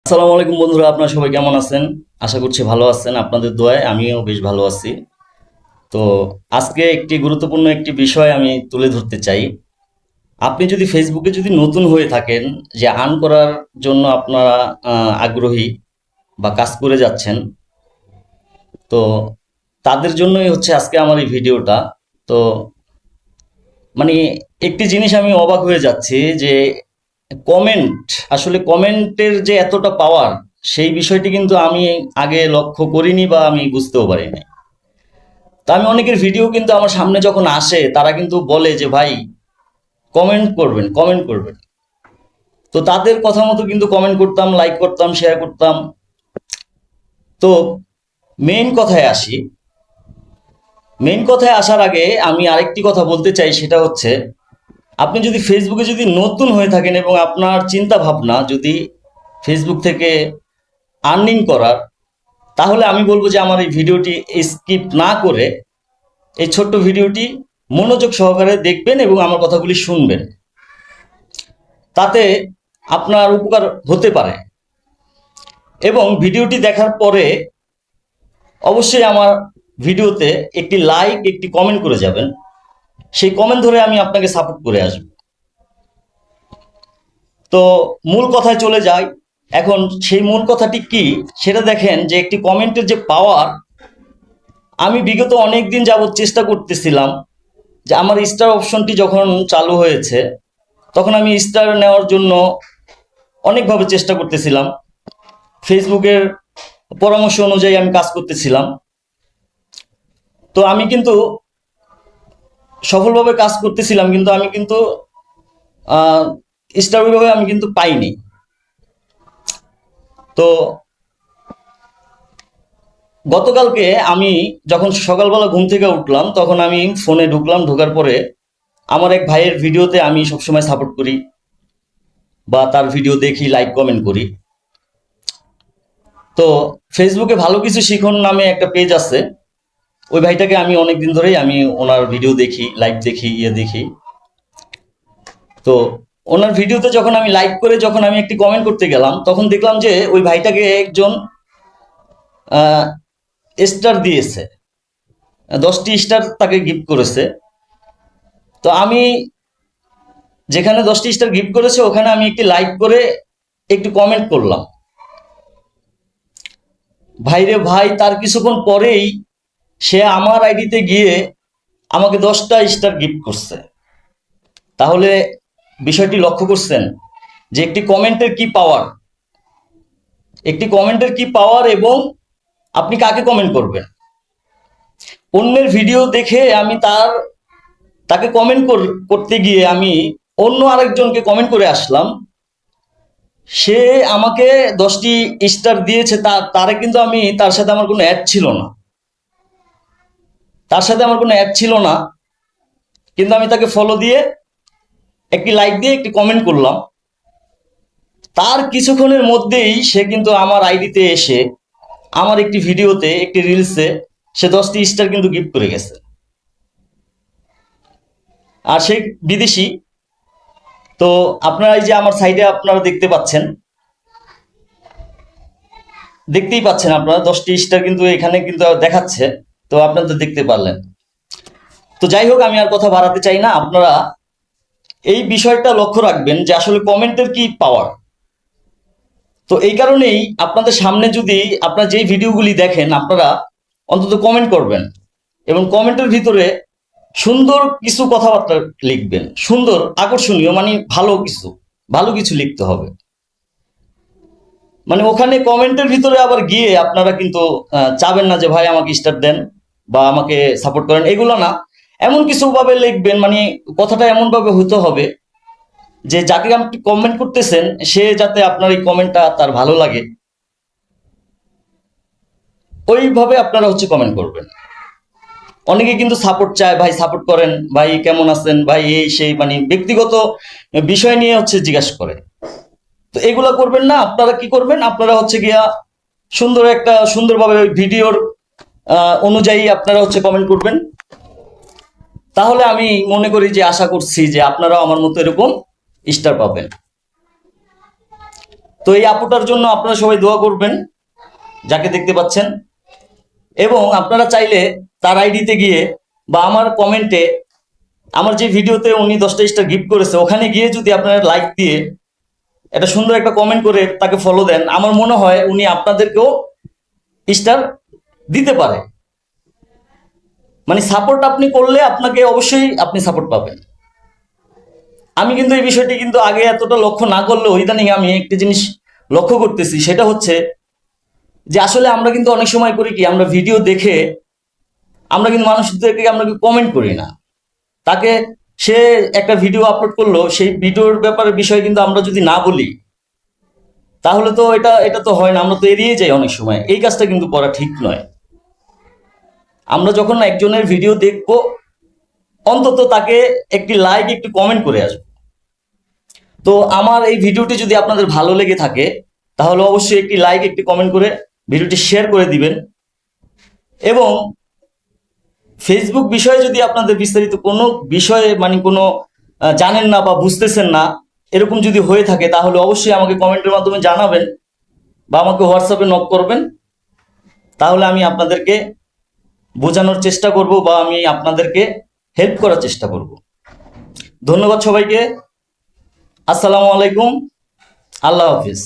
আসসালামু আলাইকুম বন্ধুরা, আপনারা সবাই কেমন আছেন? আশা করছি ভালো আছেন। আপনাদের দোয়ায় আমিও বেশ ভালো আছি। তো আজকে একটি গুরুত্বপূর্ণ একটি বিষয় আমি তুলে ধরতে চাই। আপনি যদি ফেসবুকে যদি নতুন হয়ে থাকেন, যে আর্ন করার জন্য আপনারা আগ্রহী বা কাজ করে যাচ্ছেন, তো তাদের জন্যই হচ্ছে আজকে আমার এই ভিডিওটা। তো মানে একটি জিনিস আমি অবাক হয়ে যাচ্ছি যে কমেন্ট, আসলে কমেন্টের যে এতটা পাওয়ার, সেই বিষয়টি কিন্তু আমি আগে লক্ষ্য করিনি বা আমি বুঝতেও পারিনি। তা আমি অনেকের ভিডিও কিন্তু আমার সামনে যখন আসে, তারা কিন্তু বলে যে ভাই কমেন্ট করবেন, কমেন্ট করবেন। তো তাদের কথা মতো কিন্তু কমেন্ট করতাম, লাইক করতাম, শেয়ার করতাম। তো মেইন কথায় আসি। মেইন কথায় আসার আগে আমি আরেকটি কথা বলতে চাই, সেটা হচ্ছে আপনি যদি ফেসবুকে যদি নতুন হয়ে থাকেন এবং আপনার চিন্তা ভাবনা যদি ফেসবুক থেকে আর্নিং করার, তাহলে আমি বলবো যে আমার এই ভিডিওটি স্কিপ না করে এই ছোট্ট ভিডিওটি মনোযোগ সহকারে দেখবেন এবং আমার কথাগুলি শুনবেন। তাতে আপনার উপকার হতে পারে। এবং ভিডিওটি দেখার পরে অবশ্যই আমার ভিডিওতে একটি লাইক, একটি কমেন্ট করে যাবেন। সেই কমেন্ট ধরে আমি আপনাকে সাপোর্ট করে আসব। তো মূল কথায় চলে যাই। এখন সেই মূল কথাটি কি সেটা দেখেন, যে একটি কমেন্টের যে পাওয়ার, আমি বিগত অনেক দিন যাবৎ চেষ্টা করতেছিলাম যে আমার স্টার অপশনটি যখন চালু হয়েছে, তখন আমি স্টার নেওয়ার জন্য অনেকভাবে চেষ্টা করতেছিলাম। ফেসবুকের পরামর্শ অনুযায়ী আমি কাজ করতেছিলাম। তো আমি কিন্তু সফলভাবে কাজ করতেছিলাম, কিন্তু আমি কিন্তু স্টার ওইভাবে আমি কিন্তু পাইনি। তো গতকালকে আমি যখন সকালবেলা ঘুম থেকে উঠলাম, তখন আমি ফোনে ঢুকলাম। ঢোকার পরে আমার এক ভাইয়ের ভিডিওতে আমি সবসময় সাপোর্ট করি বা তার ভিডিও দেখি, লাইক কমেন্ট করি। তো ফেসবুকে ভালো কিছু শিখন নামে একটা পেজ আছে। ওই ভাইটাকে আমি অনেকদিন ধরেই আমি ওনার ভিডিও দেখি, লাইভ দেখি, দেখি। তো ওনার ভিডিওতে যখন আমি লাইক করে যখন আমি একটি কমেন্ট করতে গেলাম, তখন দেখলাম যে ওই ভাইটাকে একজন স্টার দিয়েছে, 10টি স্টার তাকে গিফট করেছে। তো আমি যেখানে 10টি স্টার গিফট করেছে, ওখানে আমি একটি লাইক করে একটু কমেন্ট করলাম। ভাইরে ভাই, তার কিছুক্ষণ পরেই সে আমার আইডিতে গিয়ে আমাকে 10টা স্টার গিফট করছে। তাহলে বিষয়টি লক্ষ্য করছেন যে একটি কমেন্টের কি পাওয়ার, একটি কমেন্টের কি পাওয়ার, এবং আপনি কাকে কমেন্ট করবেন। অন্যের ভিডিও দেখে আমি তাকে কমেন্ট করতে গিয়ে আমি অন্য আরেকজনকে কমেন্ট করে আসলাম। সে আমাকে 10টি স্টার দিয়েছে, তারে কিন্তু আমি তার সাথে আমার কোনো অ্যাড ছিল না, তার সাথে আমার কোনো অ্যাড ছিল না। কিন্তু আমি তাকে ফলো দিয়ে, একটি লাইক দিয়ে, একটি কমেন্ট করলাম। তার কিছুক্ষণের মধ্যেই সে কিন্তু আমার আইডিতে এসে আমার একটি ভিডিওতে, একটি রিলসে সে 10টি স্টার কিন্তু গিফট করে গেছে। আর সে বিদেশি। তো আপনারা এই যে আমার সাইডে আপনারা দেখতেই পাচ্ছেন আপনারা 10টি স্টার কিন্তু এখানে কিন্তু দেখাচ্ছে। তো আপনারা তো দেখতে পারলেন। তো যাই হোক, আমি আর কথা বাড়াতে চাই না। আপনারা এই বিষয়টা লক্ষ্য রাখবেন যে আসলে কমেন্টের কি পাওয়ার। তো এই কারণেই আপনাদের সামনে যদি আপনারা যেই ভিডিওগুলি দেখেন, আপনারা অন্তত কমেন্ট করবেন এবং কমেন্টের ভিতরে সুন্দর কিছু কথাবার্তা লিখবেন, সুন্দর, আকর্ষণীয়, মানে ভালো কিছু লিখতে হবে। মানে ওখানে কমেন্টের ভিতরে আবার গিয়ে আপনারা কিন্তু চাবেন না যে ভাই আমাকে স্টার দেন বা আমাকে সাপোর্ট করেন, এগুলো না। এমন কিছু ভাবে লিখবেন, মানে কথাটা এমন ভাবে হতে হবে যে যাকে আপনি কমেন্ট করতেছেন সে যাতে আপনার এই কমেন্টটা তার ভালো লাগে, ওইভাবে আপনারা হচ্ছে কমেন্ট করবেন। অনেকে কিন্তু সাপোর্ট চায়, ভাই সাপোর্ট করেন, ভাই কেমন আছেন, ভাই এই সেই, মানে ব্যক্তিগত বিষয় নিয়ে হচ্ছে জিজ্ঞাসা করে। তো এগুলা করবেন না। আপনারা কি করবেন, আপনারা হচ্ছে গিয়া সুন্দরভাবে ওই ভিডিওর অনুযায়ী আপনারা হচ্ছে কমেন্ট করবেন। তাহলে আমি মনে করি যে, আশা করছি যে আপনারাও আমার মতো এরকম স্টার পাবেন। তো এই আপুটার জন্য আপনারা সবাই দোয়া করবেন, যাকে দেখতে পাচ্ছেন। এবং আপনারা চাইলে তার আইডিতে গিয়ে বা আমার কমেন্টে, আমার যে ভিডিওতে উনি 10টা স্টার গিফট করেছে ওখানে গিয়ে যদি আপনারা লাইক দিয়ে একটা সুন্দর একটা কমেন্ট করে তাকে ফলো দেন, আমার মনে হয় উনি আপনাদেরকেও স্টার দিতে পারে। মানে সাপোর্ট আপনি করলে আপনাকে অবশ্যই আপনি সাপোর্ট পাবেন। আমি কিন্তু এই বিষয়টি কিন্তু আগে এতটা লক্ষ্য না করলেও ইদানিং আমি একটি জিনিস লক্ষ্য করতেছি, সেটা হচ্ছে যে আসলে আমরা কিন্তু অনেক সময় করি কি, আমরা ভিডিও দেখে আমরা কিন্তু মানুষদেরকে আমরা কমেন্ট করি না। তাকে সে একটা ভিডিও আপলোড করলো, সেই ভিডিওর ব্যাপারে বিষয় কিন্তু আমরা যদি না বলি তাহলে তো এটা এটা তো হয় না, আমরা তো এড়িয়ে যাই অনেক সময়। এই কাজটা কিন্তু করা ঠিক নয়। আমরা যখন একজনের ভিডিও দেখব অন্তত তাকে একটি লাইক একটি কমেন্ট করে আসবো। তো আমার এই ভিডিওটি যদি আপনাদের ভালো লেগে থাকে তাহলে অবশ্যই একটি লাইক একটি কমেন্ট করে ভিডিওটি শেয়ার করে দিবেন। এবং ফেসবুক বিষয়ে যদি আপনাদের বিস্তারিত কোনো বিষয়ে মানে কোনো জানেন না বা বুঝতেছেন না, এরকম যদি হয়ে থাকে তাহলে অবশ্যই আমাকে কমেন্টের মাধ্যমে জানাবেন বা আমাকে হোয়াটসঅ্যাপে নক করবেন। তাহলে আমি আপনাদেরকে বোঝানোর চেষ্টা করব বা আমি আপনাদেরকে হেল্প করার চেষ্টা করব। ধন্যবাদ সবাইকে। আসসালামু আলাইকুম। আল্লাহ হাফিজ।